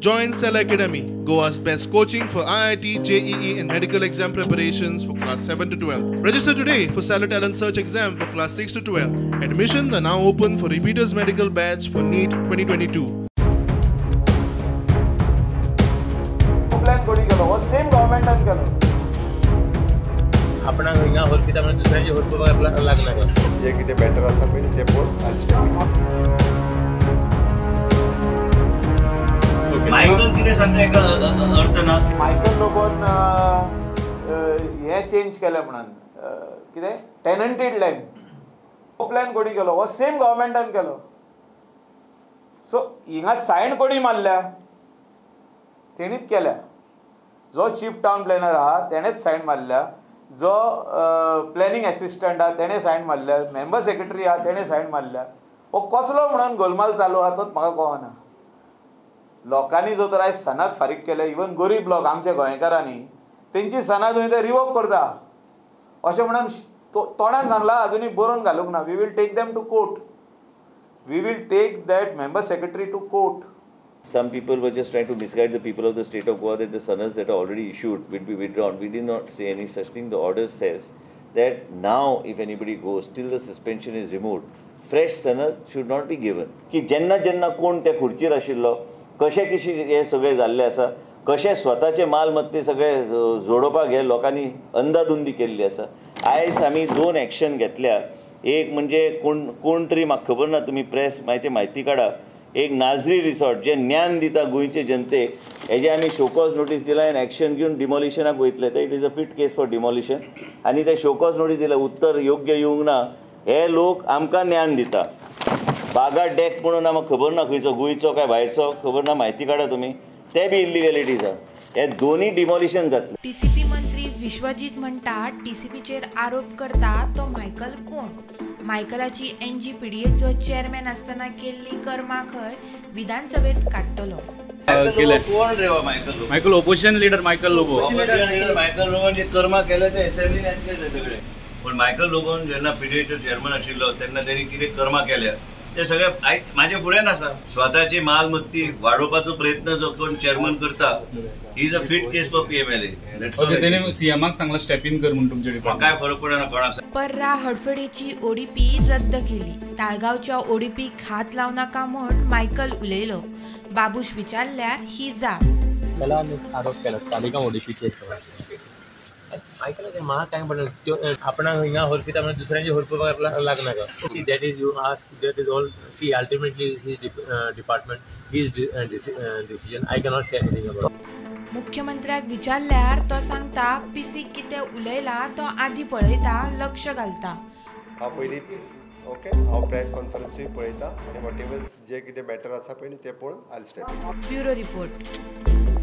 Join Cell Academy, Goa's best coaching for IIT, JEE and medical exam preparations for class 7 to 12. Register today for Cell Talent Search exam for class 6 to 12. Admissions are now open for repeaters medical batch for NEET 2022. Plan कोणी केलो हो same गव्हर्नमेंटान केलो आपणाक हिंगा hospital म्हणजे दुसऱ्याचे hospital लागना जे कितें बेटर आसा पळय ते पळोवन मायकल कितें सांगता हेका अर्थ ना मायकल लोबोन हे चेंज केले म्हणून कितें टेनंटेड लँड हो प्लॅन कोणी केलो हो सेम गव्हर्नमेंटान केलो सो हिंगा सायन कोणी मारल्या तेणीच केल्या जो चीफ टाउन प्लॅनर आहा तेणेच सायन मारल्या जो प्लॅनिंग असिस्टंट आहा तेणे सायन मारल्या मेंबर सेक्रेटरी आहा तेणे सायन मारल्या हो कसलो म्हणून गोलमाल चालू आहा तोच म्हाका कळना लोकांनी जो तर आयज सनाद फारीक केले इवन गरीब लोक आमच्या गोंयकारांनी तेंची सनाद ते रिवोक करता अशें म्हणून तोंडान सांगलां अजुनी बरोवन घालूंक ना we will take them to court we will take that member secretary to court. Some people were just trying to misguide the people of the state of Goa that the sunners that are already issued will be withdrawn. We did not say any such thing. The order says that now if anybody goes till the suspension is removed, fresh sunner should not be given. की जेन्ना जेन्ना कोण त्या खुर्चीर आशिल्लो कशे कशे हे सगळे जाल्ले आसा कशे स्वताचे मालमत्ते सगळे जोडोवपाक हे लोकांनी अंधाधुंदी केल्ली आसा. आयज आमी दोन एक्शन घेतल्या. एक म्हणजे कोण तरी म्हाका खबर ना तुमी प्रेस म्हायती काडा एक नाझरी रिसॉर्ट जे ज्ञान दिता गोंयचे जनतेक हेजे आमी शोकॉज नोटीस दिला आनी एक्शन घेवन डिमॉलिशनाक वयतले ते it is a fit case for demolition आनी ते शोकॉज नोटीस दिला उत्तर योग्य येवंक ना हे लोक आमकां ज्ञान दिता. बागा डेक म्हणून आमकां खबर ना खंयचो गोंयचो काय भायरचो खबर ना म्हायती काडा तुमी ते बी इल्लिगॅलिटीज आहा. हे दोन्ही डिमॉलिशन जातले. टीसीपी मंत्री विश्वजीत म्हणटा टीसीपीचेर आरोप करता तो मायकल कोण. मायकलाची एनजीपीडीएचो चेअरमॅन असताना केल्ली कर्मा खंय विधानसभेत काडटलो. कोण रे Michael opposition leader Michael Lobo Michael लोबोन जे कर्मा केले ते असेंब्लीन येतले सगळे पण मायकल लोबोन जेन्ना पीडीएचो चेअरमन आशिल्लो तेन्ना तेणी कितें कर्मा केल्या ते सगळे माझे फुड्यान आसा. स्वताची मालमत्ती वाडोवपाचो प्रयत्न जो कोण चेअरमन करता he is a fit case for PMLA. Okay तेणे सीएमाक सांगला स्टेप इन कर म्हणून तुमचे डिपार्टमेंट काय फरक पडना कोणाक. पर्रा हडफडेची ओडीपी रद्द केली. ताळगावच्या ओडीपीक हात लावू नका म्हूण मायकल उलयलो. बाबूश विचारल्यार ही जाप. त्याला आरोप केला तालिका ओडीपीचे ऐकलं ते म्हाका काय म्हणलं आपणाक हिंगा हॉस्पिटल म्हणजे दुसऱ्याचे हॉस्पिटल लागना का see that is you ask that is all see ultimately his department his decision I cannot say anything about. मुख्यमंत्र्याक विचारल्यार तो सांगता पिसीक कितें उलयला तो आधी पळयता लक्ष घालता. हांव पयलीं ओके हांव प्रेस कॉन्फरन्सूय पळयता आनी वॉटेवर जे कितें मॅटर आसा पळय ते पळोवन आयल स्टेप. Bureau report.